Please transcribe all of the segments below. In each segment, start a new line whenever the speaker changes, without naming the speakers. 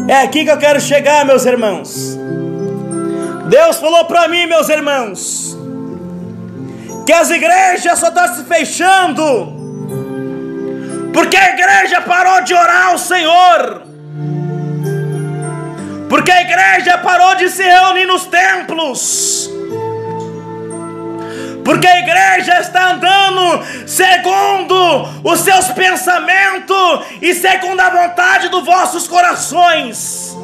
É aqui que eu quero chegar, meus irmãos. Deus falou para mim, meus irmãos, que as igrejas só estão se fechando porque a igreja parou de orar ao Senhor, porque a igreja parou de se reunir nos templos, porque a igreja está andando segundo os seus pensamentos e segundo a vontade dos vossos corações.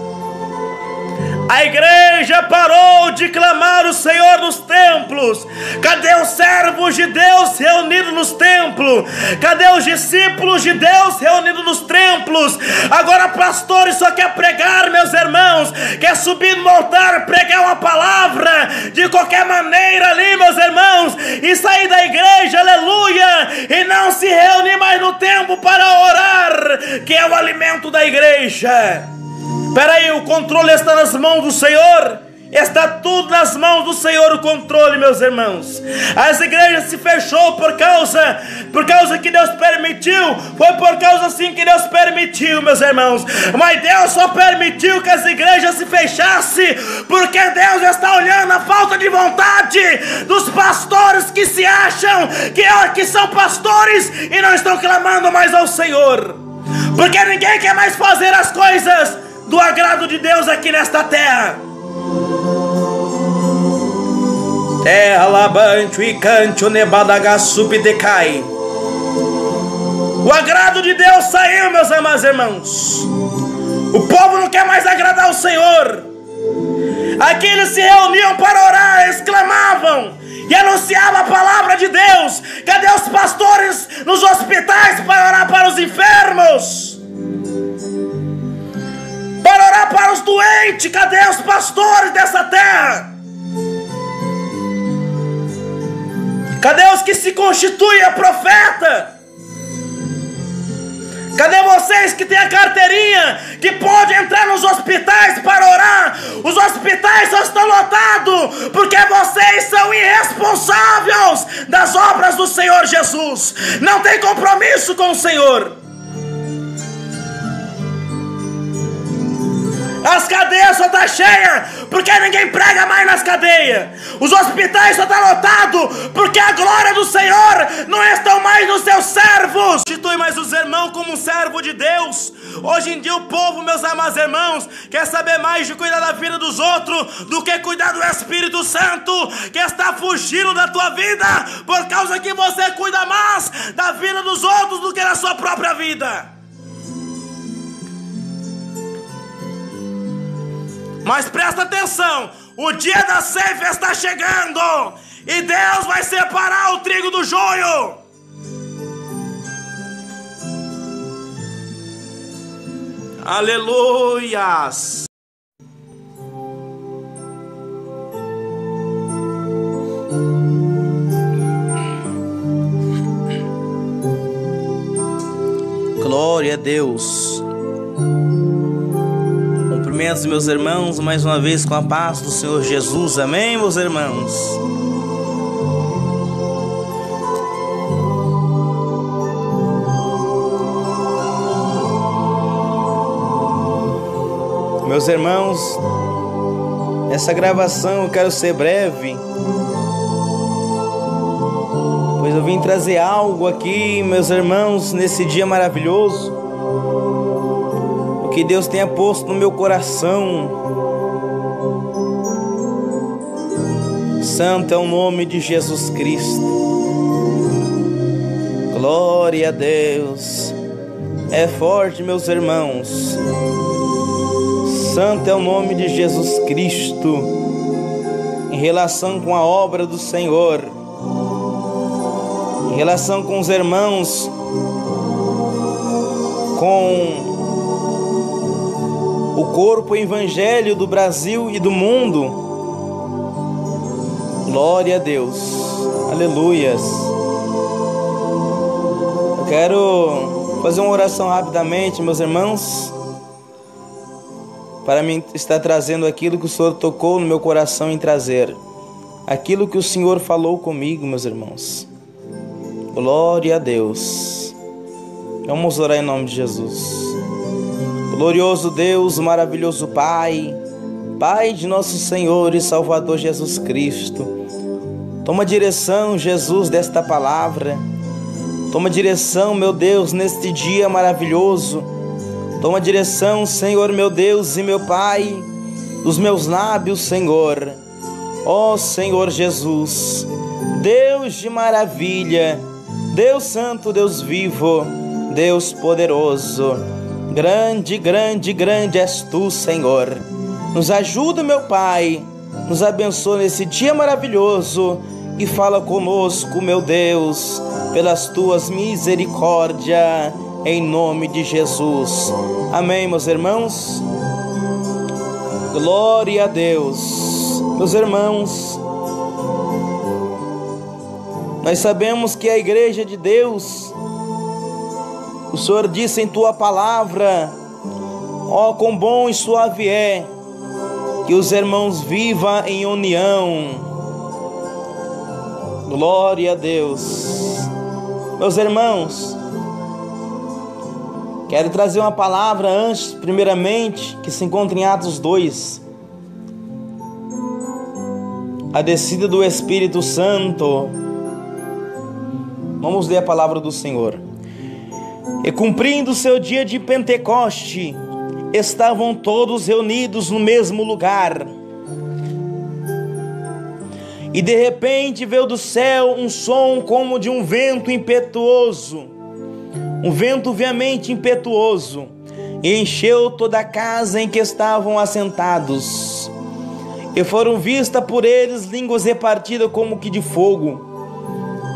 A igreja parou de clamar o Senhor nos templos. Cadê os servos de Deus reunidos nos templos? Cadê os discípulos de Deus reunidos nos templos? Agora pastores só quer pregar, meus irmãos, quer subir no altar, pregar uma palavra de qualquer maneira ali, meus irmãos, e sair da igreja, aleluia, e não se reunir mais no templo para orar, que é o alimento da igreja. Espera aí, o controle está nas mãos do Senhor. Está tudo nas mãos do Senhor, o controle, meus irmãos. As igrejas se fechou por causa que Deus permitiu. Foi por causa assim que Deus permitiu, meus irmãos. Mas Deus só permitiu que as igrejas se fechassem porque Deus está olhando a falta de vontade dos pastores que se acham que são pastores e não estão clamando mais ao Senhor. Porque ninguém quer mais fazer as coisas do agrado de Deus aqui nesta terra. Terra labante e cante o nebadagaçup decai. O agrado de Deus saiu, meus amados irmãos. O povo não quer mais agradar o Senhor. Aqui eles se reuniam para orar, exclamavam e anunciavam a palavra de Deus. Cadê os pastores nos hospitais para orar para os enfermos? Para orar para os doentes? Cadê os pastores dessa terra? Cadê os que se constituem a profeta? Cadê vocês que têm a carteirinha, que podem entrar nos hospitais para orar? Os hospitais só estão lotados porque vocês são irresponsáveis das obras do Senhor Jesus. Não tem compromisso com o Senhor. As cadeias só estão cheias porque ninguém prega mais nas cadeias. Os hospitais só estão lotados porque a glória do Senhor não está mais nos seus servos. Constitui mais os irmãos como um servo de Deus. Hoje em dia o povo, meus amados irmãos, quer saber mais de cuidar da vida dos outros do que cuidar do Espírito Santo, que está fugindo da tua vida por causa que você cuida mais da vida dos outros do que da sua própria vida. Mas presta atenção, o dia da ceifa está chegando e Deus vai separar o trigo do joio. Aleluias. Glória a Deus. Cumprimentos, meus irmãos, mais uma vez com a paz do Senhor Jesus. Amém, meus irmãos? Meus irmãos, essa gravação eu quero ser breve, pois eu vim trazer algo aqui, meus irmãos, nesse dia maravilhoso, que Deus tenha posto no meu coração. Santo é o nome de Jesus Cristo. Glória a Deus. É forte, meus irmãos. Santo é o nome de Jesus Cristo. Em relação com a obra do Senhor, em relação com os irmãos, com o corpo evangelho do Brasil e do mundo. Glória a Deus. Aleluias. Eu quero fazer uma oração rapidamente, meus irmãos, para mim estar trazendo aquilo que o Senhor tocou no meu coração em trazer. Aquilo que o Senhor falou comigo, meus irmãos. Glória a Deus. Vamos orar em nome de Jesus. Glorioso Deus, maravilhoso Pai, Pai de nosso Senhor e Salvador Jesus Cristo, toma direção, Jesus, desta palavra. Toma direção, meu Deus, neste dia maravilhoso. Toma direção, Senhor, meu Deus e meu Pai, dos meus lábios, Senhor. Ó Senhor Jesus, Deus de maravilha, Deus santo, Deus vivo, Deus poderoso. Grande, grande, grande és tu, Senhor. Nos ajuda, meu Pai, nos abençoa nesse dia maravilhoso e fala conosco, meu Deus, pelas tuas misericórdias, em nome de Jesus. Amém, meus irmãos? Glória a Deus. Meus irmãos, nós sabemos que a igreja de Deus, o Senhor disse em tua palavra, ó, quão bom e suave é que os irmãos vivam em união. Glória a Deus. Meus irmãos, quero trazer uma palavra antes, primeiramente, que se encontra em Atos 2. A descida do Espírito Santo. Vamos ler a palavra do Senhor. E cumprindo o seu dia de Pentecoste, estavam todos reunidos no mesmo lugar. E de repente veio do céu um som como de um vento impetuoso, um vento veemente impetuoso, e encheu toda a casa em que estavam assentados. E foram vistas por eles línguas repartidas como que de fogo,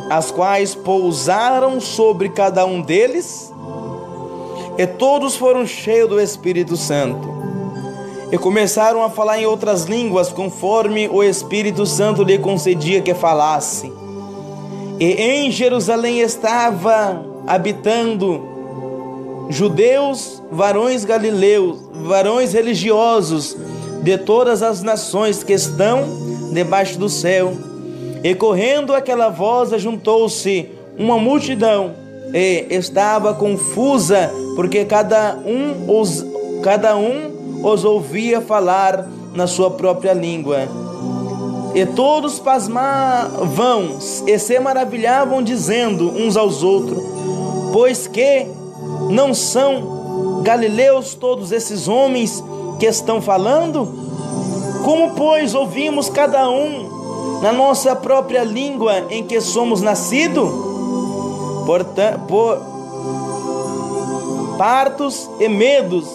as quais pousaram sobre cada um deles, e todos foram cheios do Espírito Santo. E começaram a falar em outras línguas, conforme o Espírito Santo lhe concedia que falasse. E em Jerusalém estava habitando judeus, varões galileus, varões religiosos de todas as nações que estão debaixo do céu. E correndo aquela voz, juntou-se uma multidão, e estava confusa, porque cada um os ouvia falar na sua própria língua. E todos pasmavam e se maravilhavam, dizendo uns aos outros: pois que não são galileus todos esses homens que estão falando? Como, pois, ouvimos cada um na nossa própria língua em que somos nascidos? Por partos e medos,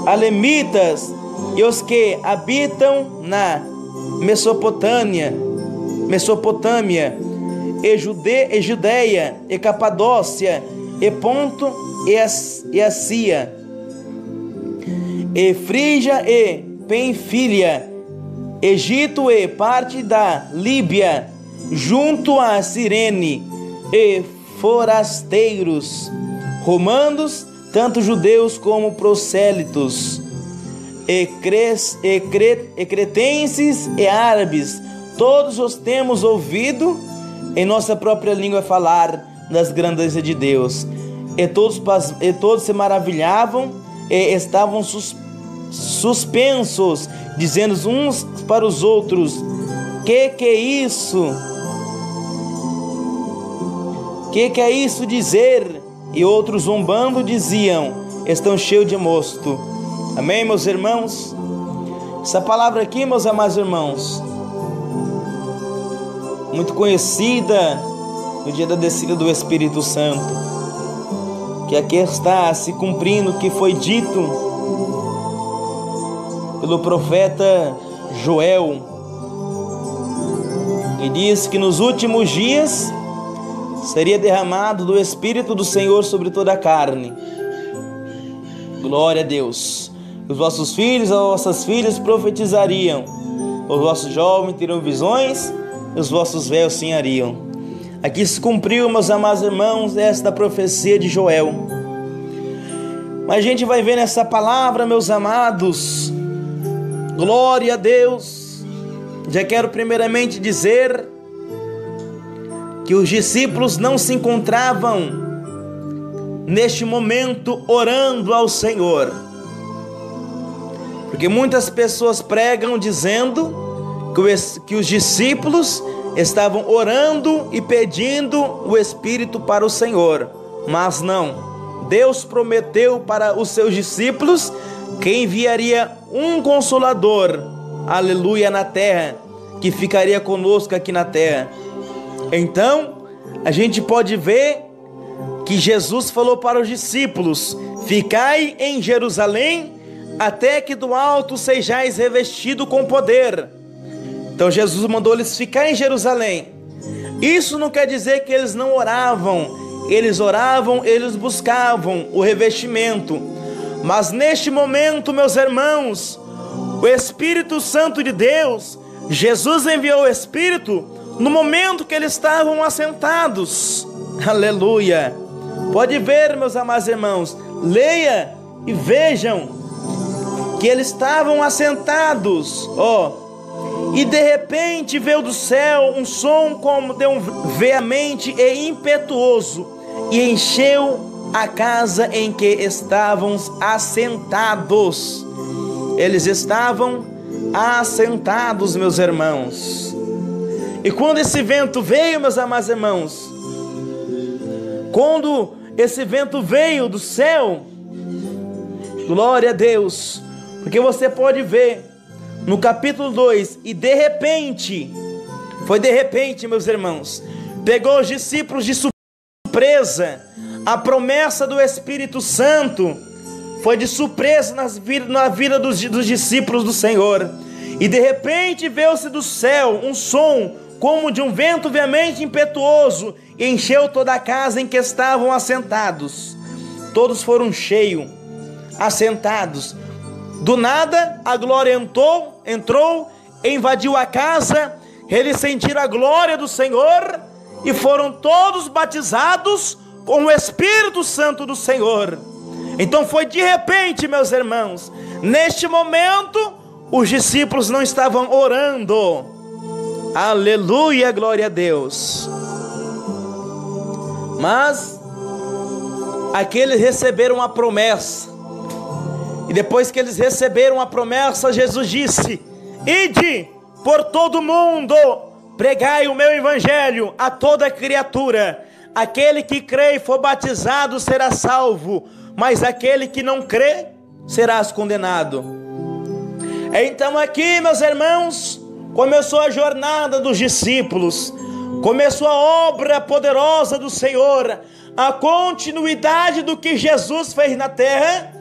alemitas e os que habitam na Mesopotâmia, e Judeia, e Capadócia, e Ponto, e Ásia, e Frígia, e Panfilha, Egito e parte da Líbia, junto a Cirene, e forasteiros, romanos, tanto judeus como prosélitos, e cretenses e árabes, todos os temos ouvido em nossa própria língua falar das grandezas de Deus. E todos se maravilhavam e estavam suspensos, dizendo uns para os outros: que é isso? Que é isso dizer? E outros, zombando, diziam: estão cheios de mosto. Amém, meus irmãos? Essa palavra aqui, meus amados irmãos, muito conhecida no dia da descida do Espírito Santo, que aqui está se cumprindo o que foi dito pelo profeta Joel, que diz que nos últimos dias seria derramado do Espírito do Senhor sobre toda a carne. Glória a Deus. Os vossos filhos e as vossas filhas profetizariam, os vossos jovens teriam visões, e os vossos velhos sonhariam. Aqui se cumpriu, meus amados irmãos, esta profecia de Joel. Mas a gente vai ver nessa palavra, meus amados, glória a Deus. Já quero primeiramente dizer que os discípulos não se encontravam neste momento orando ao Senhor. Porque muitas pessoas pregam dizendo que os discípulos estavam orando e pedindo o Espírito para o Senhor. Mas não. Deus prometeu para os seus discípulos que enviaria um Consolador, aleluia, na terra, que ficaria conosco aqui na terra. Então, a gente pode ver que Jesus falou para os discípulos: ficai em Jerusalém, até que do alto sejais revestido com poder. Então Jesus mandou eles ficar em Jerusalém. Isso não quer dizer que eles não oravam. Eles oravam, eles buscavam o revestimento. Mas neste momento, meus irmãos, o Espírito Santo de Deus, Jesus enviou o Espírito no momento que eles estavam assentados. Aleluia! Pode ver, meus amados irmãos, leia e vejam que eles estavam assentados, e de repente veio do céu um som como de um veemente e impetuoso, e encheu a casa em que estavam assentados. Eles estavam assentados, meus irmãos. E quando esse vento veio, meus amados irmãos, quando esse vento veio do céu, glória a Deus, porque você pode ver no capítulo 2, e de repente, foi de repente, meus irmãos, pegou os discípulos de surpresa. A promessa do Espírito Santo foi de surpresa na vida dos discípulos do Senhor. E de repente veio-se do céu um som como de um vento veemente impetuoso, e encheu toda a casa em que estavam assentados. Todos foram cheios, assentados. Do nada a glória entrou, invadiu a casa. Eles sentiram a glória do Senhor e foram todos batizados com o Espírito Santo do Senhor. Então foi de repente, meus irmãos. Neste momento, os discípulos não estavam orando. Aleluia, glória a Deus. Mas aqueles receberam a promessa. E depois que eles receberam a promessa, Jesus disse: ide por todo mundo, pregai o meu evangelho a toda criatura. Aquele que crê e for batizado será salvo, mas aquele que não crê será condenado. Então aqui, meus irmãos, começou a jornada dos discípulos, começou a obra poderosa do Senhor, a continuidade do que Jesus fez na terra.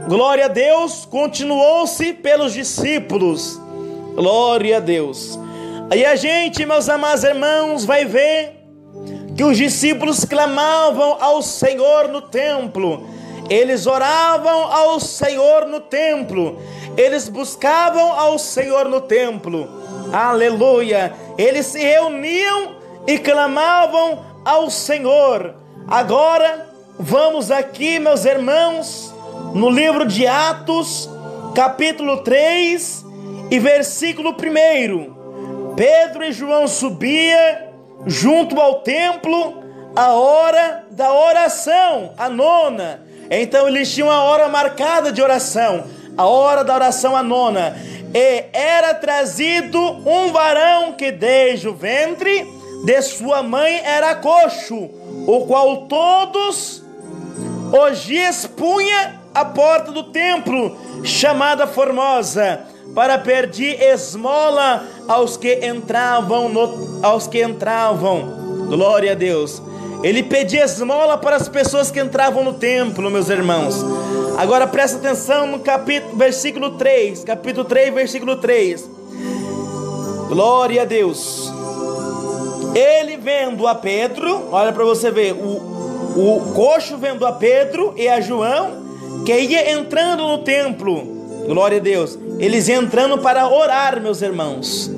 Glória a Deus, continuou-se pelos discípulos. Glória a Deus. Aí a gente, meus amados irmãos, vai ver que os discípulos clamavam ao Senhor no templo. Eles oravam ao Senhor no templo. Eles buscavam ao Senhor no templo. Aleluia. Eles se reuniam e clamavam ao Senhor. Agora, vamos aqui, meus irmãos, no livro de Atos, capítulo 3 e versículo 1. Pedro e João subiam junto ao templo a hora da oração, a nona. Então eles tinham a hora marcada de oração, a hora da oração, a nona. E era trazido um varão que desde o ventre de sua mãe era coxo, o qual todos os dias punha à porta do templo, chamada Formosa, para pedir esmola aos que entravam. Glória a Deus. Ele pedia esmola para as pessoas que entravam no templo, meus irmãos. Agora presta atenção no versículo 3, capítulo 3, versículo 3. Glória a Deus. Ele vendo a Pedro, olha para você ver, o coxo vendo a Pedro e a João, que ia entrando no templo. Glória a Deus. Eles entrando para orar, meus irmãos.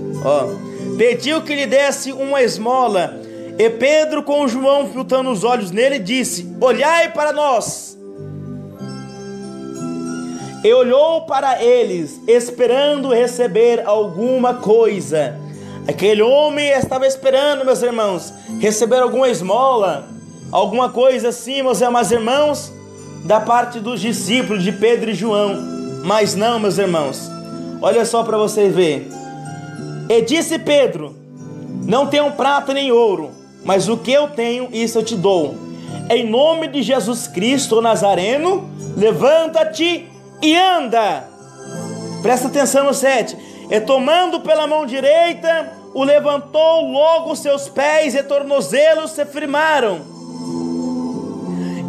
Pediu que lhe desse uma esmola. E Pedro, com João fitando os olhos nele, disse: olhai para nós. E olhou para eles, esperando receber alguma coisa. Aquele homem estava esperando, meus irmãos, receber alguma esmola, alguma coisa assim, meus amados irmãos, da parte dos discípulos de Pedro e João. Mas não, meus irmãos, olha só para você ver. E disse Pedro: não tenho prata nem ouro, mas o que eu tenho, isso eu te dou. Em nome de Jesus Cristo, o Nazareno, levanta-te e anda. Presta atenção no 7. E tomando pela mão direita, o levantou, logo seus pés e tornozelos se firmaram.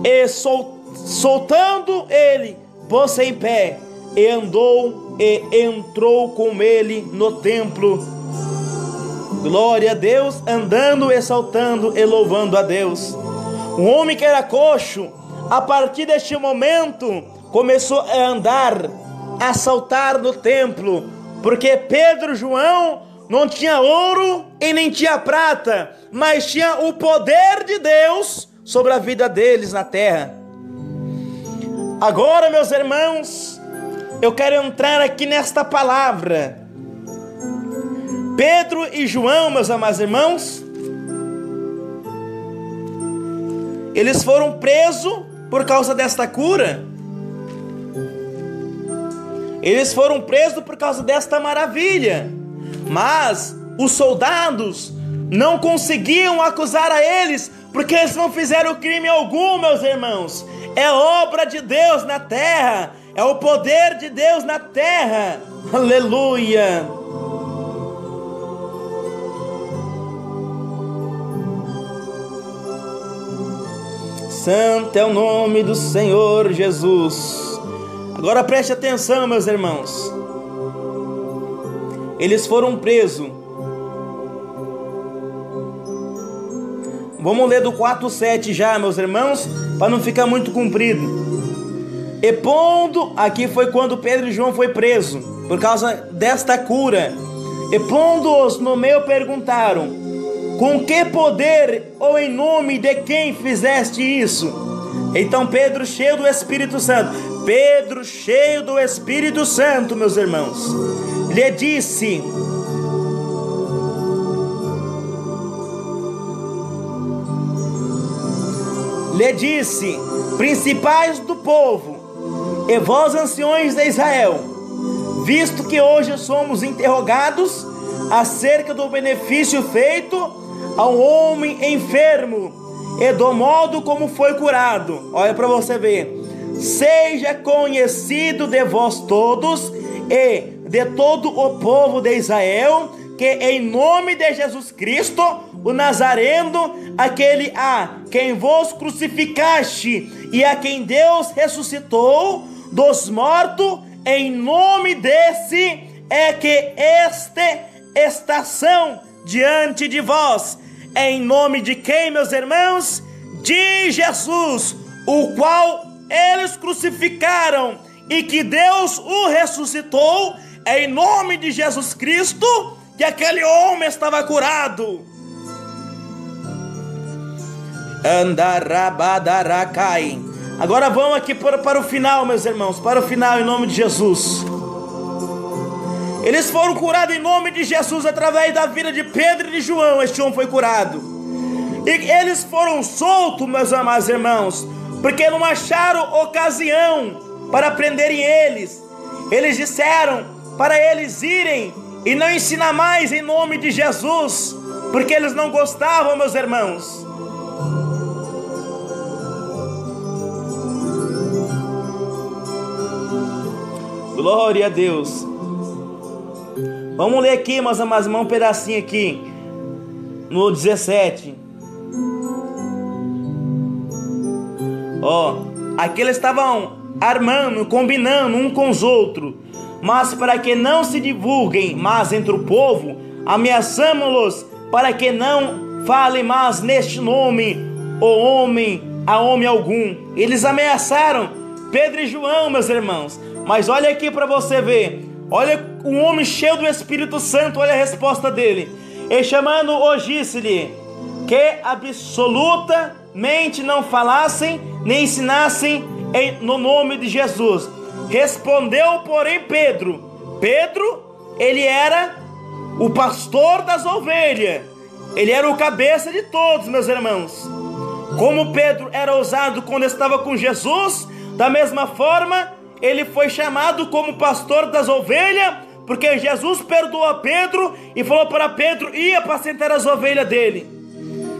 E soltando ele, pôs-se em pé, e andou e entrou com ele no templo. Glória a Deus, andando e saltando e louvando a Deus. Um homem que era coxo, a partir deste momento, começou a andar, a saltar no templo, porque Pedro e João não tinha ouro e nem tinha prata, mas tinha o poder de Deus sobre a vida deles na terra. Agora, meus irmãos, eu quero entrar aqui nesta palavra. Pedro e João, meus amados irmãos, eles foram presos por causa desta cura. Eles foram presos por causa desta maravilha. Mas os soldados não conseguiam acusar a eles, porque eles não fizeram crime algum, meus irmãos. É obra de Deus na terra. É o poder de Deus na terra. Aleluia. Santo é o nome do Senhor Jesus. Agora preste atenção, meus irmãos. Eles foram presos. Vamos ler do 4:7 já, meus irmãos, para não ficar muito comprido. E pondo, aqui foi quando Pedro e João foi preso, por causa desta cura. E pondo-os no meio, perguntaram: com que poder ou em nome de quem fizeste isso? Então Pedro, cheio do Espírito Santo, meus irmãos, lhe disse: principais do povo, e vós anciões de Israel, visto que hoje somos interrogados acerca do benefício feito a um homem enfermo e do modo como foi curado. Olha para você ver. Seja conhecido de vós todos e de todo o povo de Israel, que em nome de Jesus Cristo, o Nazareno, aquele a quem vos crucificaste e a quem Deus ressuscitou dos mortos, em nome desse é que estação diante de vós. Em nome de quem, meus irmãos? De Jesus, o qual eles crucificaram e que Deus o ressuscitou. É em nome de Jesus Cristo que aquele homem estava curado. Andarabadarai. Agora vamos aqui para o final, meus irmãos, para o final, em nome de Jesus. Eles foram curados em nome de Jesus através da vida de Pedro e de João. Este homem foi curado. E eles foram soltos, meus amados irmãos, porque não acharam ocasião para prenderem eles. Eles disseram para eles irem e não ensinar mais em nome de Jesus, porque eles não gostavam, meus irmãos. Glória a Deus. Vamos ler aqui, meus amados irmãos, um pedacinho aqui no 17. Aqui eles estavam armando, combinando um com os outros, mas para que não se divulguem mais entre o povo, ameaçamos-los para que não falem mais neste nome a homem algum. Eles ameaçaram Pedro e João, meus irmãos. Mas olha aqui para você ver. Olha um homem cheio do Espírito Santo. Olha a resposta dele. E chamando-o, disse-lhe que absolutamente não falassem nem ensinassem no nome de Jesus. Respondeu, porém, Pedro, ele era o pastor das ovelhas, ele era o cabeça de todos, meus irmãos. Como Pedro era ousado quando estava com Jesus, da mesma forma ele foi chamado como pastor das ovelhas, porque Jesus perdoou a Pedro e falou para Pedro ir apacentar as ovelhas dele.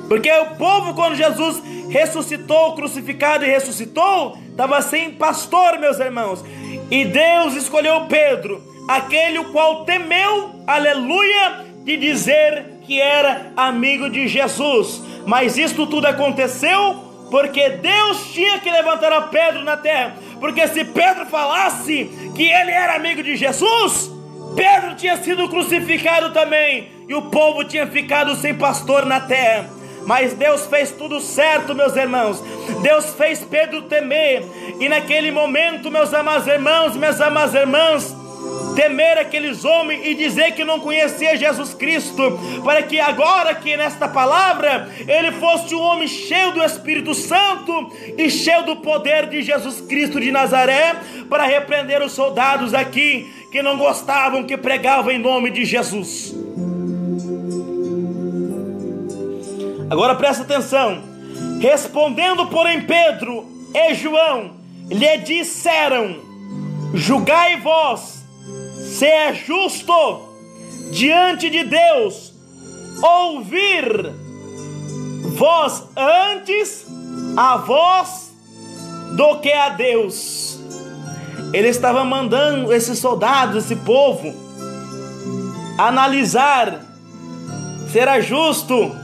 Porque o povo, quando Jesus ressuscitou, crucificado e ressuscitou, estava sem pastor, meus irmãos. E Deus escolheu Pedro, aquele o qual temeu, aleluia, de dizer que era amigo de Jesus. Mas isto tudo aconteceu porque Deus tinha que levantar a Pedro na terra. Porque se Pedro falasse que ele era amigo de Jesus, Pedro tinha sido crucificado também, e o povo tinha ficado sem pastor na terra. Mas Deus fez tudo certo, meus irmãos. Deus fez Pedro temer, e naquele momento, meus amados irmãos, minhas amadas irmãs, temer aqueles homens e dizer que não conhecia Jesus Cristo, para que agora que nesta palavra ele fosse um homem cheio do Espírito Santo e cheio do poder de Jesus Cristo de Nazaré, para repreender os soldados aqui que não gostavam, que pregavam em nome de Jesus. Agora presta atenção. Respondendo, porém, Pedro e João lhe disseram: julgai vós se é justo diante de Deus ouvir vós antes a vós do que a Deus. Ele estava mandando esses soldados, esse povo, analisar se era justo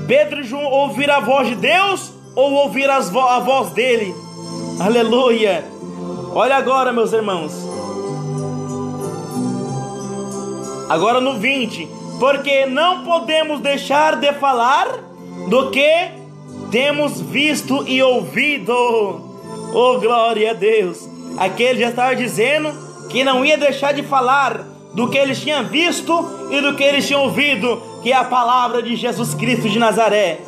Pedro e João ouvir a voz de Deus ou ouvir a voz dele. Aleluia. Olha agora, meus irmãos. Agora no 20. Porque não podemos deixar de falar do que temos visto e ouvido. Oh, glória a Deus. Aqui ele já estava dizendo que não ia deixar de falar do que eles tinham visto e do que eles tinham ouvido, que é a palavra de Jesus Cristo de Nazaré.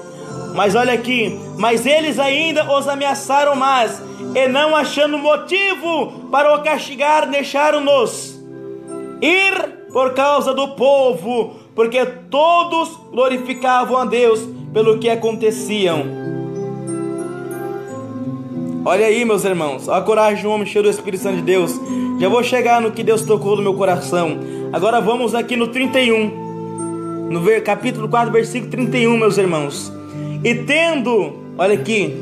Mas olha aqui, mas eles ainda os ameaçaram mais, e não achando motivo para o castigar, deixaram-nos ir por causa do povo, porque todos glorificavam a Deus pelo que aconteciam. Olha aí, meus irmãos, a coragem de um homem cheio do Espírito Santo de Deus. Já vou chegar no que Deus tocou no meu coração. Agora vamos aqui no 31, no capítulo 4, versículo 31, meus irmãos. E tendo, olha aqui,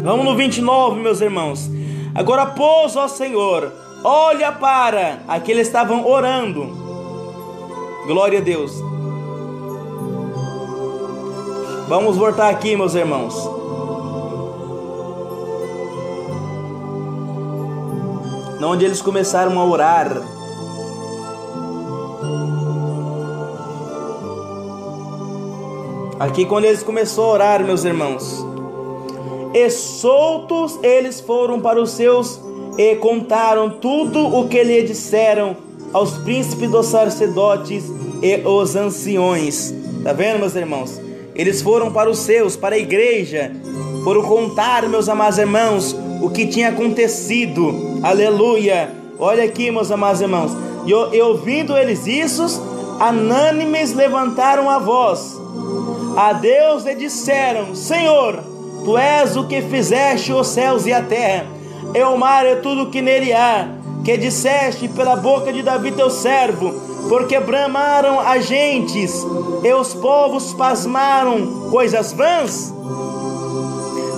vamos no 29, meus irmãos. Agora, pois, ó Senhor, olha para... Aqui eles estavam orando. Glória a Deus. Vamos voltar aqui, meus irmãos. Onde eles começaram a orar. Aqui quando eles começaram a orar, meus irmãos. E soltos eles foram para os seus e contaram tudo o que lhe disseram aos príncipes dos sacerdotes e os anciões. Tá vendo, meus irmãos? Eles foram para os seus, para a igreja, foram contar, meus amados irmãos, o que tinha acontecido. Aleluia. Olha aqui, meus amados irmãos. E ouvindo eles isso, anânimes levantaram a voz a Deus e disseram: Senhor, Tu és o que fizeste os céus e a terra, e o mar e tudo o que nele há, que disseste pela boca de Davi teu servo, porque bramaram as gentes, e os povos pasmaram coisas vãs.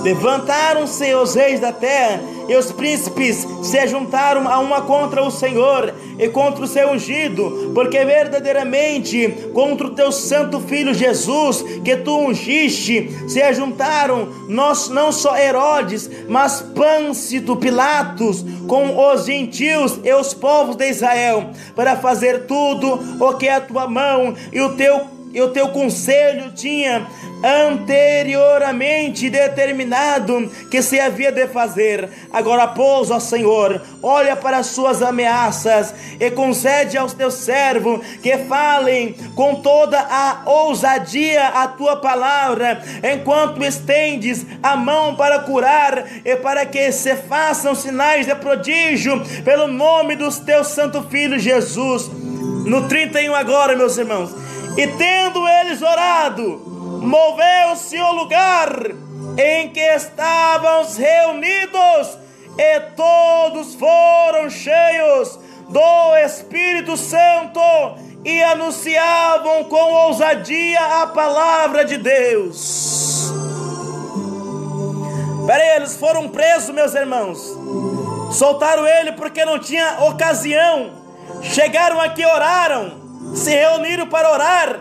Levantaram-se os reis da terra, e os príncipes se ajuntaram a uma contra o Senhor e contra o seu ungido, porque verdadeiramente contra o teu santo filho Jesus, que tu ungiste, se ajuntaram nós, não só Herodes, mas Pôncio Pilatos, com os gentios e os povos de Israel, para fazer tudo o que a tua mão e o teu conselho tinha anteriormente determinado que se havia de fazer. Agora, pois, ó Senhor, olha para as suas ameaças e concede aos teus servos que falem com toda a ousadia a tua palavra, enquanto estendes a mão para curar e para que se façam sinais de prodígio pelo nome dos teus santo filho Jesus. No 31 agora, meus irmãos. E tendo eles orado, moveu-se o lugar em que estávamos reunidos, e todos foram cheios do Espírito Santo e anunciavam com ousadia a palavra de Deus. Peraí, eles foram presos, meus irmãos. Soltaram ele porque não tinha ocasião. Chegaram aqui, oraram, se reuniram para orar.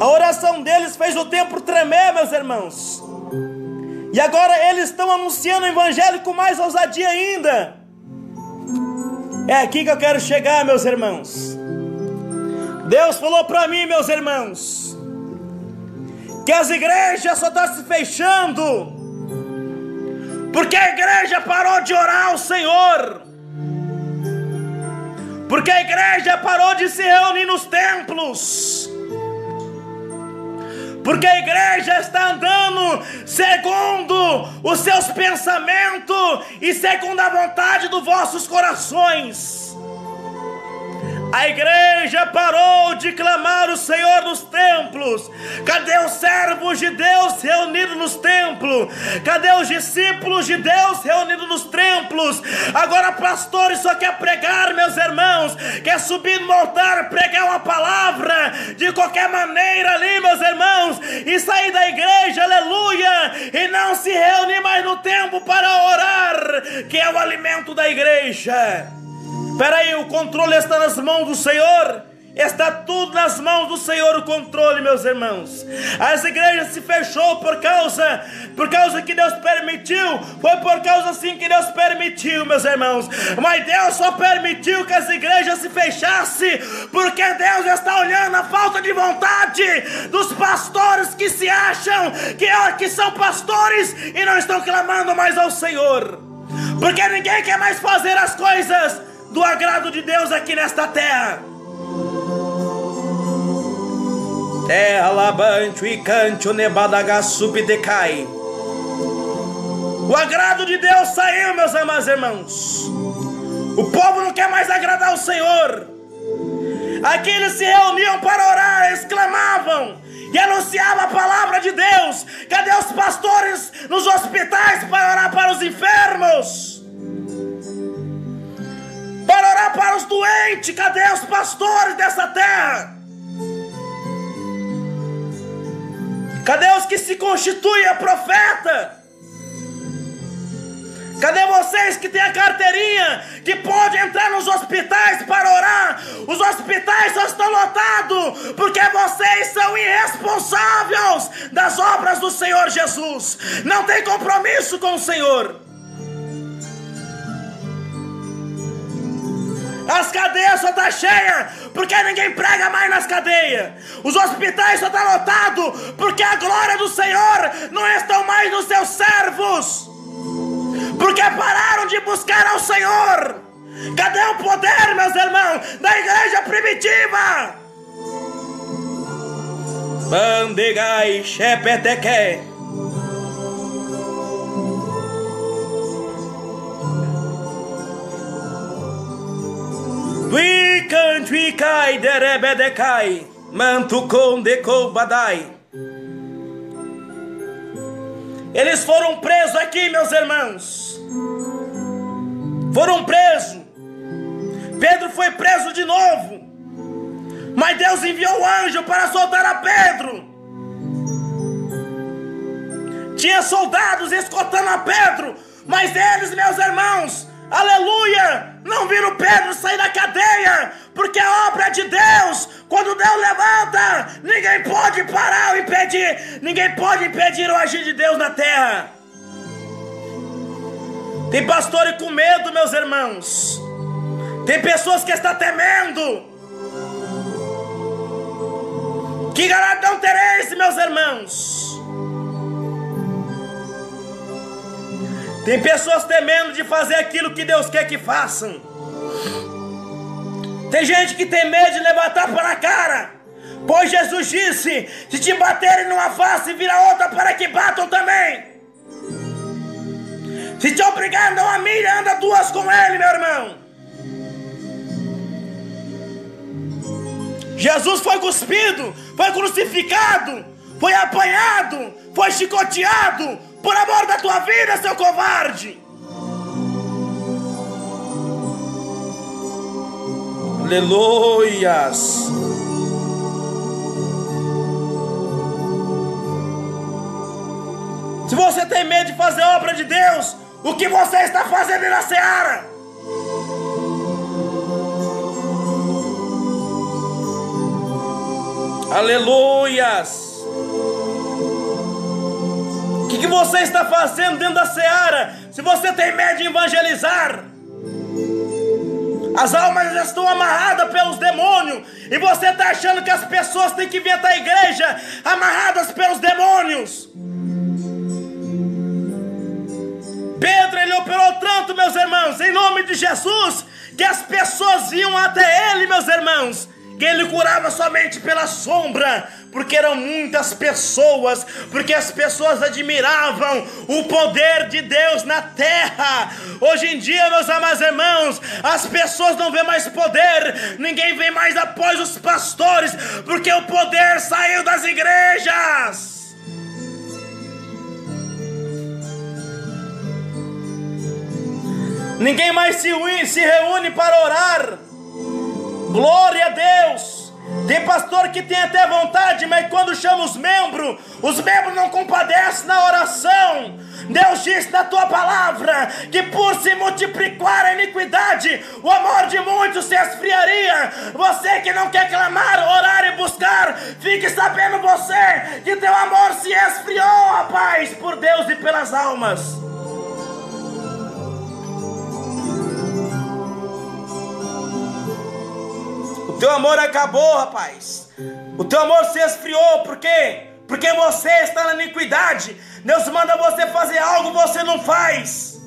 A oração deles fez o templo tremer, meus irmãos. E agora eles estão anunciando o evangelho com mais ousadia ainda. É aqui que eu quero chegar, meus irmãos. Deus falou para mim, meus irmãos, que as igrejas só estão se fechando porque a igreja parou de orar ao Senhor, porque a igreja parou de se reunir nos templos, porque a igreja está andando segundo os seus pensamentos e segundo a vontade dos vossos corações. A igreja parou de clamar o Senhor nos templos. Cadê os servos de Deus reunidos nos templos? Cadê os discípulos de Deus reunidos nos templos? Agora pastores só quer pregar, meus irmãos, quer subir no altar, pregar uma palavra de qualquer maneira ali, meus irmãos, e sair da igreja, aleluia, e não se reunir mais no templo para orar, que é o alimento da igreja. Peraí, o controle está nas mãos do Senhor? Está tudo nas mãos do Senhor, o controle, meus irmãos. As igrejas se fechou por causa que Deus permitiu. Foi por causa assim que Deus permitiu, meus irmãos. Mas Deus só permitiu que as igrejas se fechassem porque Deus está olhando a falta de vontade dos pastores que se acham que são pastores e não estão clamando mais ao Senhor. Porque ninguém quer mais fazer as coisas do agrado de Deus aqui nesta terra. Terra labante e canto nebadagasupidecai. O agrado de Deus saiu, meus amados irmãos. O povo não quer mais agradar o Senhor. Aqui eles se reuniam para orar, eles clamavam e anunciavam a palavra de Deus. Cadê os pastores nos hospitais para orar para os enfermos? Para orar para os doentes? Cadê os pastores dessa terra? Cadê os que se constituem a profeta? Cadê vocês que têm a carteirinha, que podem entrar nos hospitais para orar? Os hospitais só estão lotados porque vocês são irresponsáveis das obras do Senhor Jesus. Não tem compromisso com o Senhor. As cadeias só estão cheias porque ninguém prega mais nas cadeias. Os hospitais só estão lotados porque a glória do Senhor não está mais nos seus servos, porque pararam de buscar ao Senhor. Cadê o poder, meus irmãos, da igreja primitiva? Bandegai shepeteque. Wikantuicai derebedecai, mantucondecobadai. Eles foram presos aqui, meus irmãos. Foram presos. Pedro foi preso de novo. Mas Deus enviou o anjo para soltar a Pedro. Tinha soldados escoltando a Pedro, mas eles, meus irmãos, aleluia, não viram Pedro sair da cadeia, porque a obra é de Deus. Quando Deus levanta, ninguém pode parar ou impedir. Ninguém pode impedir o agir de Deus na terra. Tem pastores com medo, meus irmãos. Tem pessoas que estão temendo. Que galardão tereis, meus irmãos? Tem pessoas temendo de fazer aquilo que Deus quer que façam. Tem gente que tem medo de levantar para a cara, pois Jesus disse: se te baterem numa face, vira outra para que batam também. Se te obrigar a andar uma milha, anda duas com ele, meu irmão. Jesus foi cuspido, foi crucificado, foi apanhado, foi chicoteado por amor da tua vida, seu covarde. Aleluias. Se você tem medo de fazer a obra de Deus, o que você está fazendo na seara? Aleluias. O que você está fazendo dentro da seara? Se você tem medo de evangelizar, as almas já estão amarradas pelos demônios, e você está achando que as pessoas têm que vir até a igreja amarradas pelos demônios. Pedro, ele operou tanto, meus irmãos, em nome de Jesus, que as pessoas iam até ele, meus irmãos, que ele curava somente pela sombra, porque eram muitas pessoas, porque as pessoas admiravam o poder de Deus na terra. Hoje em dia, meus amados irmãos, as pessoas não vêem mais poder, ninguém vem mais após os pastores, porque o poder saiu das igrejas. Ninguém mais se reúne para orar. Glória a Deus. Tem pastor que tem até vontade, mas quando chama os membros não compadecem na oração. Deus diz na tua palavra que por se multiplicar a iniquidade, o amor de muitos se esfriaria. Você que não quer clamar, orar e buscar, fique sabendo você que teu amor se esfriou, rapaz, por Deus e pelas almas. O teu amor acabou, rapaz. O teu amor se esfriou. Por quê? Porque você está na iniquidade. Deus manda você fazer algo, você não faz.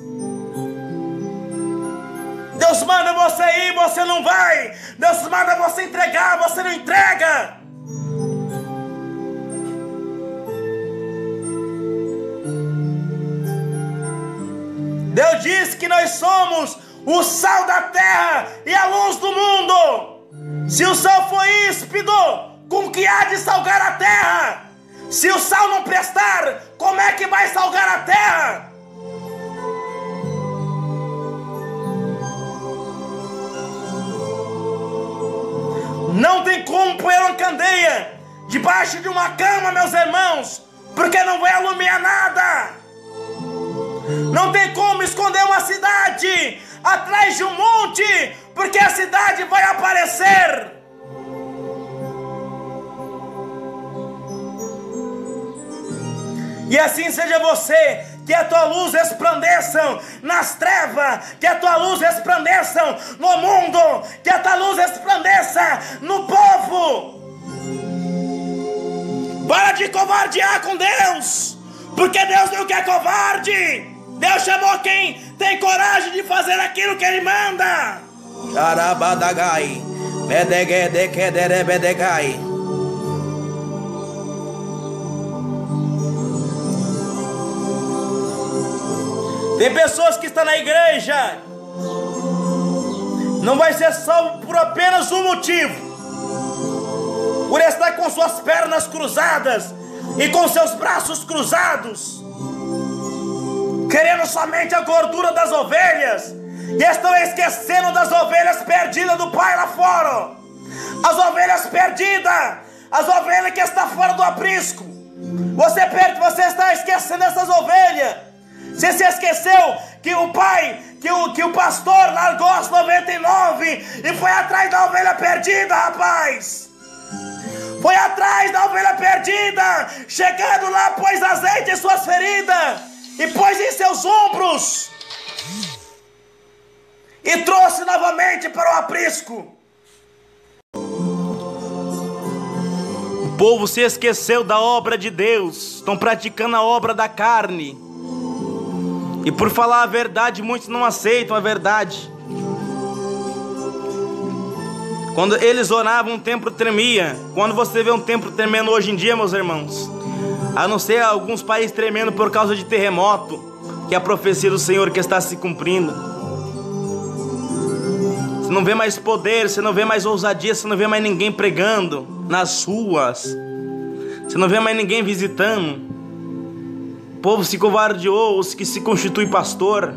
Deus manda você ir, você não vai. Deus manda você entregar, você não entrega. Deus diz que nós somos o sal da terra e a luz do mundo. Se o sal for íspido, com que há de salgar a terra? Se o sal não prestar, como é que vai salgar a terra? Não tem como pôr uma candeia debaixo de uma cama, meus irmãos, porque não vai alumiar nada. Não tem como esconder uma cidade atrás de um monte, porque a cidade vai aparecer. E assim seja você, que a tua luz resplandeça nas trevas, que a tua luz resplandeça no mundo, que a tua luz resplandeça no povo. Para de covardear com Deus, porque Deus não quer covarde. Deus chamou quem tem coragem de fazer aquilo que Ele manda. Charabadagai, Bedegedekederebedegai. Tem pessoas que estão na igreja, não vai ser salvo por apenas um motivo: por estar com suas pernas cruzadas e com seus braços cruzados, querendo somente a gordura das ovelhas, e estão esquecendo das ovelhas perdidas do Pai lá fora. As ovelhas perdidas, as ovelhas que estão fora do aprisco. Você está esquecendo essas ovelhas. Você se esqueceu que o pai, que o pastor largou as 99 e foi atrás da ovelha perdida, rapaz. Foi atrás da ovelha perdida. Chegando lá, pôs azeite em suas feridas e pôs em seus ombros e trouxe novamente para o aprisco. O povo se esqueceu da obra de Deus, estão praticando a obra da carne. E por falar a verdade, muitos não aceitam a verdade. Quando eles oravam, um templo tremia. Quando você vê um templo tremendo hoje em dia, meus irmãos, a não ser alguns países tremendo por causa de terremoto, que é a profecia do Senhor que está se cumprindo. Você não vê mais poder, você não vê mais ousadia, você não vê mais ninguém pregando nas ruas, você não vê mais ninguém visitando. O povo se covardeou, os que se constitui pastor.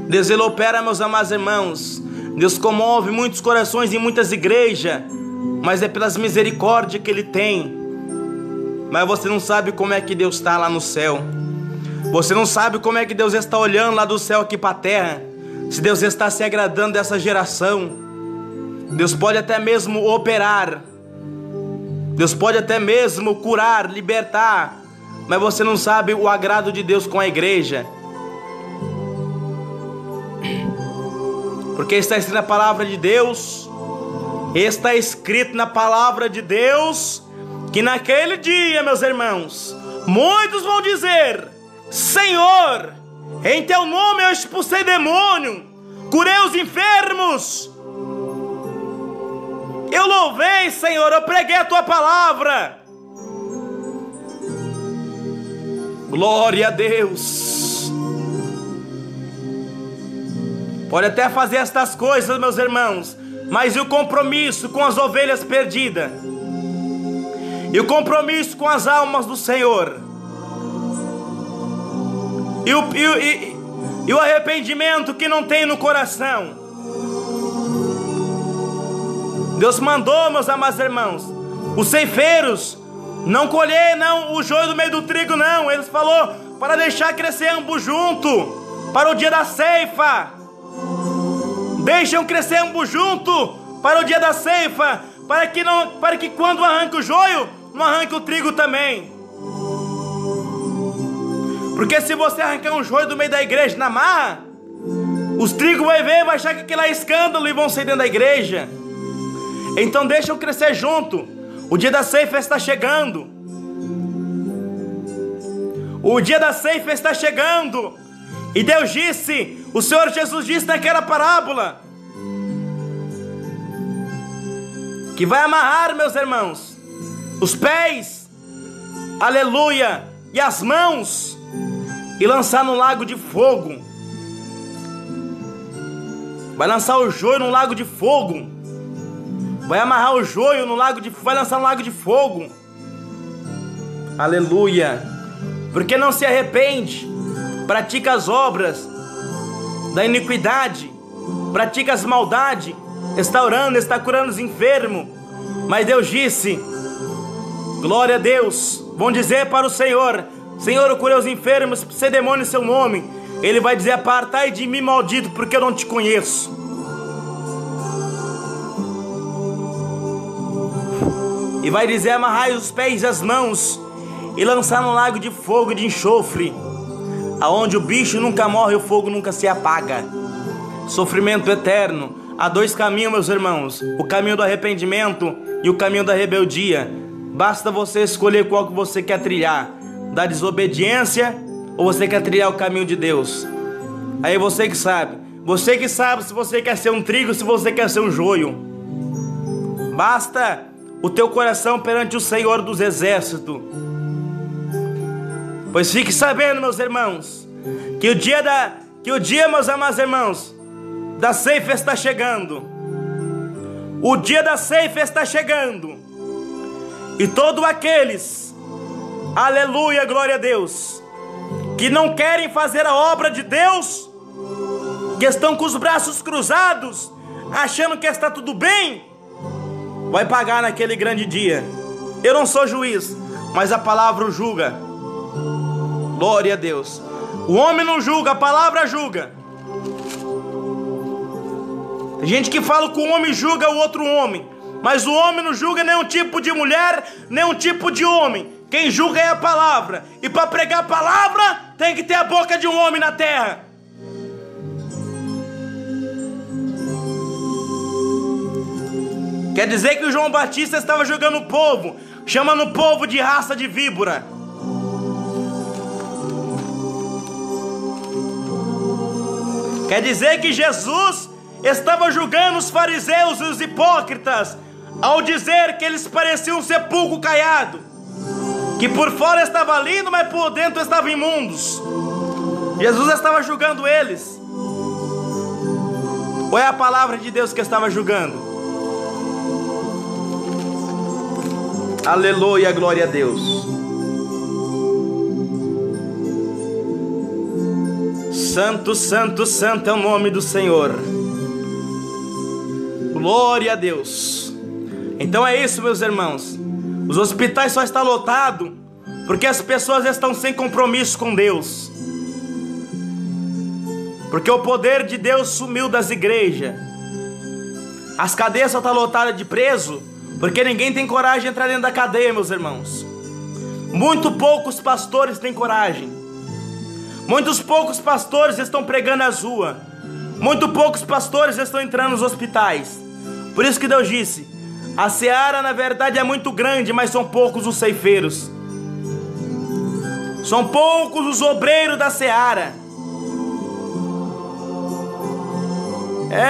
Deus, ele opera, meus amados irmãos. Deus comove muitos corações em muitas igrejas, mas é pelas misericórdias que ele tem. Mas você não sabe como é que Deus está lá no céu. Você não sabe como é que Deus está olhando lá do céu aqui para a terra. Se Deus está se agradando dessa geração. Deus pode até mesmo operar. Deus pode até mesmo curar, libertar. Mas você não sabe o agrado de Deus com a igreja. Porque está escrito na palavra de Deus. Está escrito na palavra de Deus que naquele dia, meus irmãos, muitos vão dizer: Senhor, em teu nome eu expulsei demônio, curei os enfermos, eu louvei, Senhor, eu preguei a tua palavra. Glória a Deus. Pode até fazer estas coisas, meus irmãos, mas e o compromisso com as ovelhas perdidas? E o compromisso com as almas do Senhor? E o arrependimento que não tem no coração? Deus mandou, meus amados irmãos, os ceifeiros não colher o joio do meio do trigo, não. Ele falou para deixar crescer ambos junto para o dia da ceifa. Deixam crescer ambos junto para o dia da ceifa, para que quando arranca o joio, não arranque o trigo também. Porque se você arrancar um joio do meio da igreja na marra, os trigos vai ver, vai achar que aquilo é escândalo e vão sair dentro da igreja. Então deixam crescer junto. O dia da ceifa está chegando. O dia da ceifa está chegando. E Deus disse, o Senhor Jesus disse naquela parábola, que vai amarrar, meus irmãos, os pés, aleluia, e as mãos, e lançar no lago de fogo. Vai lançar o joio no lago de fogo. Vai amarrar o joio no lago de fogo. Vai lançar no lago de fogo. Aleluia. Porque não se arrepende, pratica as obras da iniquidade, pratica as maldades, está orando, está curando os enfermos. Mas Deus disse, glória a Deus, vão dizer para o Senhor, Senhor, eu curei os enfermos, ser demônio em seu nome. Ele vai dizer, apartai de mim, maldito, porque eu não te conheço. E vai dizer, amarrai os pés e as mãos e lançar no lago de fogo e de enxofre, aonde o bicho nunca morre e o fogo nunca se apaga. Sofrimento eterno. Há dois caminhos, meus irmãos, o caminho do arrependimento e o caminho da rebeldia. Basta você escolher qual que você quer trilhar, da desobediência ou você quer trilhar o caminho de Deus. Aí você que sabe se você quer ser um trigo, se você quer ser um joio. Basta o teu coração perante o Senhor dos exércitos. Pois fique sabendo, meus irmãos, que o dia, meus amados irmãos, da ceifa está chegando. O dia da ceifa está chegando. E todos aqueles, aleluia, glória a Deus, que não querem fazer a obra de Deus, que estão com os braços cruzados, achando que está tudo bem, vai pagar naquele grande dia. Eu não sou juiz, mas a palavra o julga. Glória a Deus. O homem não julga, a palavra julga. Tem gente que fala que o homem julga o outro homem, mas o homem não julga nenhum tipo de mulher, nenhum tipo de homem. Quem julga é a palavra. E para pregar a palavra, tem que ter a boca de um homem na terra. Quer dizer que o João Batista estava julgando o povo, chamando o povo de raça de víbora. Quer dizer que Jesus estava julgando os fariseus e os hipócritas, ao dizer que eles pareciam um sepulcro caiado, que por fora estava lindo, mas por dentro estavam imundos. Jesus estava julgando eles. Ou é a palavra de Deus que estava julgando? Aleluia, glória a Deus. Santo, santo, santo é o nome do Senhor. Glória a Deus. Então é isso, meus irmãos. Os hospitais só estão lotados porque as pessoas estão sem compromisso com Deus. Porque o poder de Deus sumiu das igrejas. As cadeias só estão lotadas de preso porque ninguém tem coragem de entrar dentro da cadeia, meus irmãos. Muito poucos pastores têm coragem. Muitos poucos pastores estão pregando as ruas. Muito poucos pastores estão entrando nos hospitais. Por isso que Deus disse: a seara na verdade é muito grande, mas são poucos os ceifeiros. São poucos os obreiros da seara.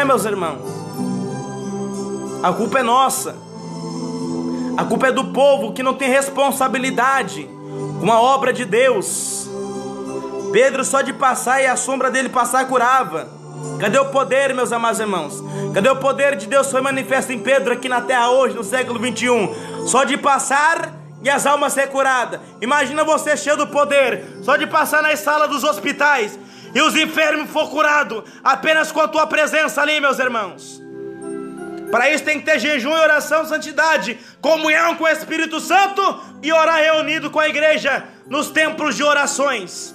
Meus irmãos, a culpa é nossa. A culpa é do povo que não tem responsabilidade com a obra de Deus. Pedro só de passar e a sombra dele passar curava. Cadê o poder, meus amados irmãos? Cadê o poder de Deus que foi manifesto em Pedro aqui na terra hoje, no século 21? Só de passar e as almas ser curadas. Imagina você cheio do poder, só de passar nas salas dos hospitais e os enfermos for curados, apenas com a tua presença ali, meus irmãos. Para isso tem que ter jejum e oração, santidade, comunhão com o Espírito Santo e orar reunido com a igreja nos templos de orações.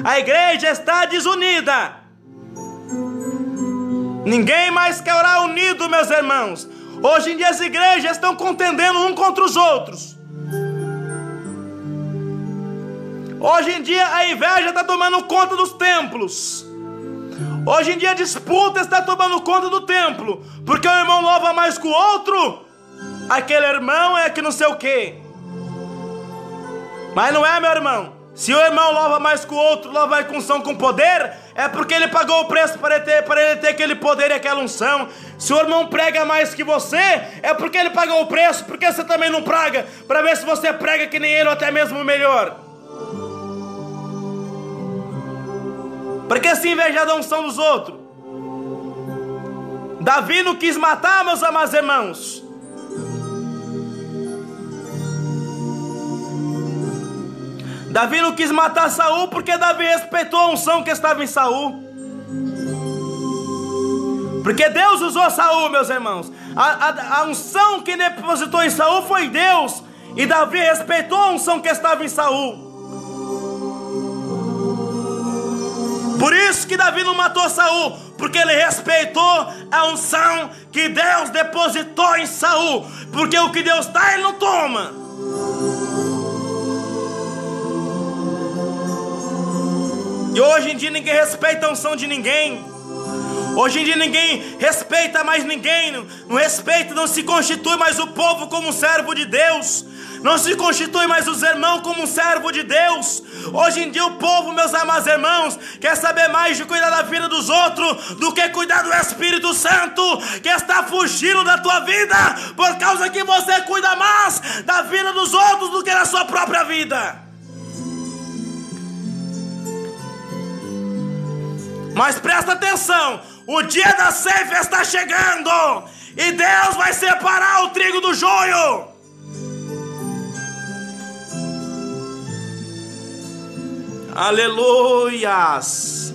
A igreja está desunida. Ninguém mais quer orar unido, meus irmãos. Hoje em dia as igrejas estão contendendo um contra os outros. Hoje em dia a inveja está tomando conta dos templos. Hoje em dia a disputa está tomando conta do templo, porque o irmão louva mais que o outro. Aquele irmão é que não sei o quê. Mas não é, meu irmão. Se o irmão louva mais que o outro, louva mais com unção, com poder, é porque ele pagou o preço para ele ter aquele poder e aquela unção. Se o irmão prega mais que você, é porque ele pagou o preço, porque você também não prega, para ver se você prega que nem ele ou até mesmo melhor. Por que se invejar da unção dos outros? Davi não quis matar, meus amados irmãos. Davi não quis matar Saul porque Davi respeitou a unção que estava em Saul. Porque Deus usou Saul, meus irmãos. A unção que depositou em Saul foi Deus. E Davi respeitou a unção que estava em Saul. Por isso que Davi não matou Saul, porque ele respeitou a unção que Deus depositou em Saul. Porque o que Deus dá, ele não toma. E hoje em dia ninguém respeita a unção de ninguém. Hoje em dia ninguém respeita mais ninguém. Não respeita, não se constitui mais o povo como um servo de Deus. Não se constitui mais os irmãos como um servo de Deus. Hoje em dia o povo, meus amados irmãos, quer saber mais de cuidar da vida dos outros do que cuidar do Espírito Santo, que está fugindo da tua vida, por causa que você cuida mais da vida dos outros do que da sua própria vida. Mas presta atenção, o dia da ceifa está chegando e Deus vai separar o trigo do joio. Aleluias!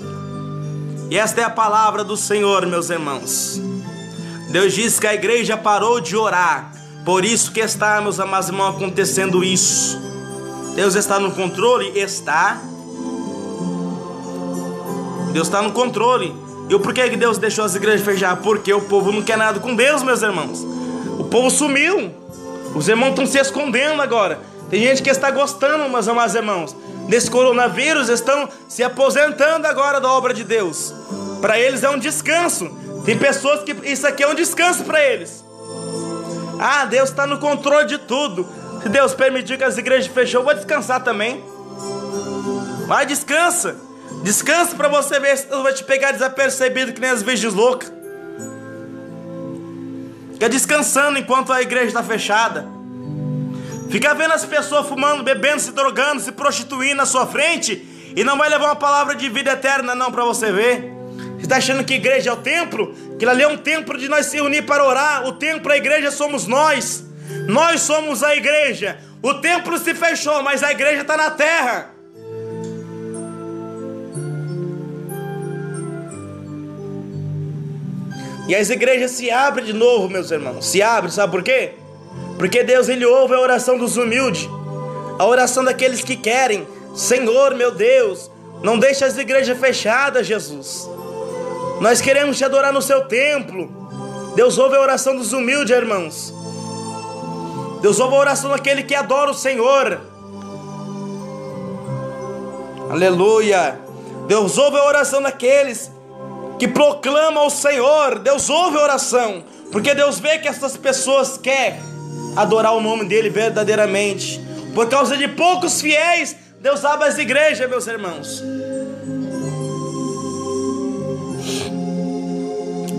E esta é a palavra do Senhor, meus irmãos. Deus diz que a igreja parou de orar, por isso que está, meus amados irmãos, acontecendo isso. Deus está no controle? Está. Deus está no controle. E o porquê que Deus deixou as igrejas fechar? Porque o povo não quer nada com Deus, meus irmãos. O povo sumiu. Os irmãos estão se escondendo agora. Tem gente que está gostando, meus amados irmãos, desse coronavírus, estão se aposentando agora da obra de Deus. Para eles é um descanso. Tem pessoas que isso aqui é um descanso para eles. Ah, Deus está no controle de tudo. Se Deus permitir que as igrejas fechou, eu vou descansar também. Vai, descansa. Descansa para você ver se não vai te pegar desapercebido que nem as virgens loucas. Fica descansando enquanto a igreja está fechada. Fica vendo as pessoas fumando, bebendo, se drogando, se prostituindo na sua frente e não vai levar uma palavra de vida eterna não para você ver. Você está achando que a igreja é o templo? Que ali é um templo de nós se unir para orar. O templo, a igreja somos nós. Nós somos a igreja. O templo se fechou, mas a igreja está na terra. E as igrejas se abrem de novo, meus irmãos. Se abrem, sabe por quê? Porque Deus, Ele ouve a oração dos humildes, a oração daqueles que querem. Senhor, meu Deus, não deixe as igrejas fechadas, Jesus. Nós queremos te adorar no seu templo. Deus ouve a oração dos humildes, irmãos. Deus ouve a oração daquele que adora o Senhor. Aleluia. Deus ouve a oração daqueles que proclamam o Senhor. Deus ouve a oração, porque Deus vê que essas pessoas querem adorar o nome dele verdadeiramente. Por causa de poucos fiéis, Deus abre as igrejas, meus irmãos.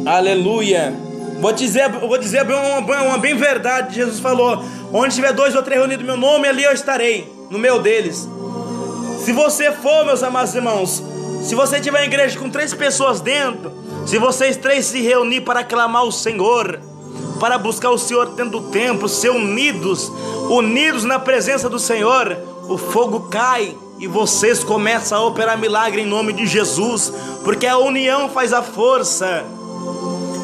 Aleluia. Vou dizer uma bem verdade. Jesus falou: onde tiver 2 ou 3 reunidos no meu nome, ali eu estarei, no meio deles. Se você for, meus amados irmãos, se você tiver uma igreja com 3 pessoas dentro, se vocês 3 se reunir para clamar o Senhor, para buscar o Senhor dentro do templo, ser unidos na presença do Senhor, o fogo cai e vocês começam a operar milagre em nome de Jesus, porque a união faz a força.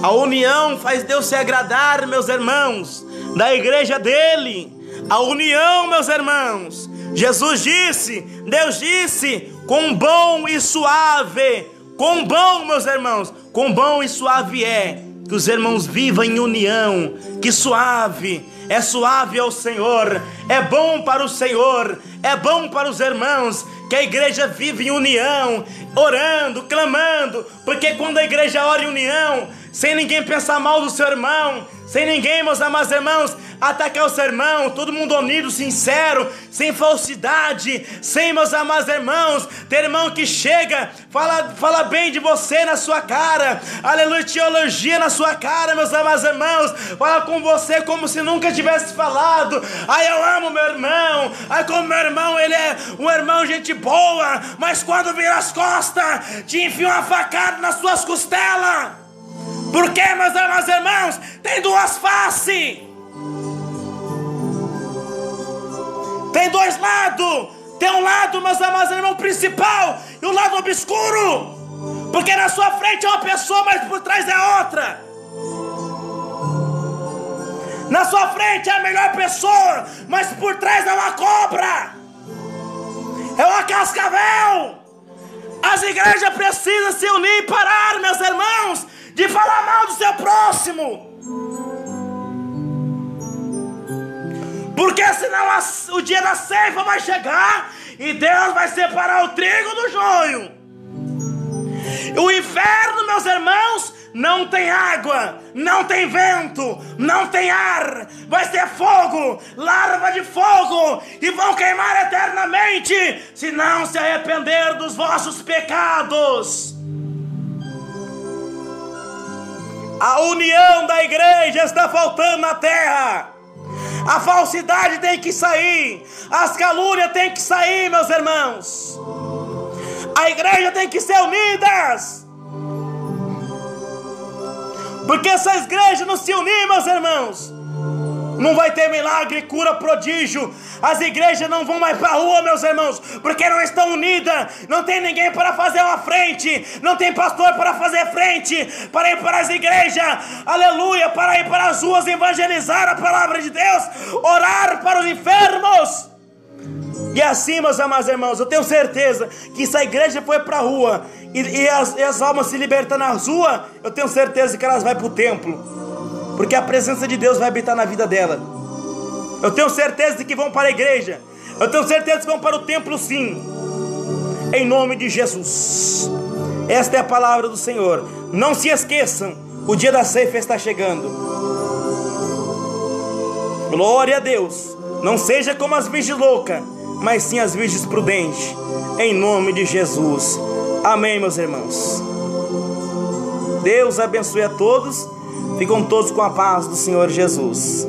A união faz Deus se agradar, meus irmãos, da igreja dele. A união, meus irmãos. Jesus disse, Deus disse, quão bom e suave, quão bom, meus irmãos, quão bom e suave é que os irmãos vivam em união. Que suave, é suave ao Senhor, é bom para o Senhor, é bom para os irmãos, que a igreja vive em união, orando, clamando, porque quando a igreja ora em união, sem ninguém pensar mal do seu irmão, sem ninguém, meus amados irmãos, atacar o seu irmão, todo mundo unido, sincero, sem falsidade, sem, meus amados irmãos, ter irmão que chega, fala bem de você na sua cara, aleluia, teologia na sua cara, meus amados irmãos, fala com você como se nunca tivesse falado. Ai, eu amo meu irmão, ai, como meu irmão, ele é um irmão gente boa, mas quando vira as costas, te enfia uma facada nas suas costelas. Porque, meus amados irmãos, tem 2 faces. Tem 2 lados. Tem um lado, meus amados irmãos, principal, e um lado obscuro. Porque na sua frente é uma pessoa, mas por trás é outra. Na sua frente é a melhor pessoa, mas por trás é uma cobra, é uma cascavel. As igrejas precisam se unir e parar, meus irmãos, de falar mal do seu próximo. Porque senão o dia da ceifa vai chegar e Deus vai separar o trigo do joio. O inferno, meus irmãos, não tem água, não tem vento, não tem ar. Vai ser fogo, larva de fogo, e vão queimar eternamente, se não se arrepender dos vossos pecados. A união da igreja está faltando na terra. A falsidade tem que sair, as calúnias tem que sair, meus irmãos. A igreja tem que ser unidas. Porque se a igreja não se unir, meus irmãos, não vai ter milagre, cura, prodígio. As igrejas não vão mais para a rua, meus irmãos, porque não estão unidas. Não tem ninguém para fazer uma frente, não tem pastor para fazer frente, para ir para as igrejas, aleluia, para ir para as ruas evangelizar a palavra de Deus, orar para os enfermos. E assim, meus amados irmãos, eu tenho certeza que se a igreja for para a rua e as almas se libertam nas ruas, eu tenho certeza que elas vão para o templo, porque a presença de Deus vai habitar na vida dela. Eu tenho certeza de que vão para a igreja, eu tenho certeza que vão para o templo, sim, em nome de Jesus. Esta é a palavra do Senhor. Não se esqueçam, o dia da ceifa está chegando. Glória a Deus. Não seja como as virgens loucas, mas sim as virgens prudentes, em nome de Jesus. Amém, meus irmãos. Deus abençoe a todos. Ficam todos com a paz do Senhor Jesus.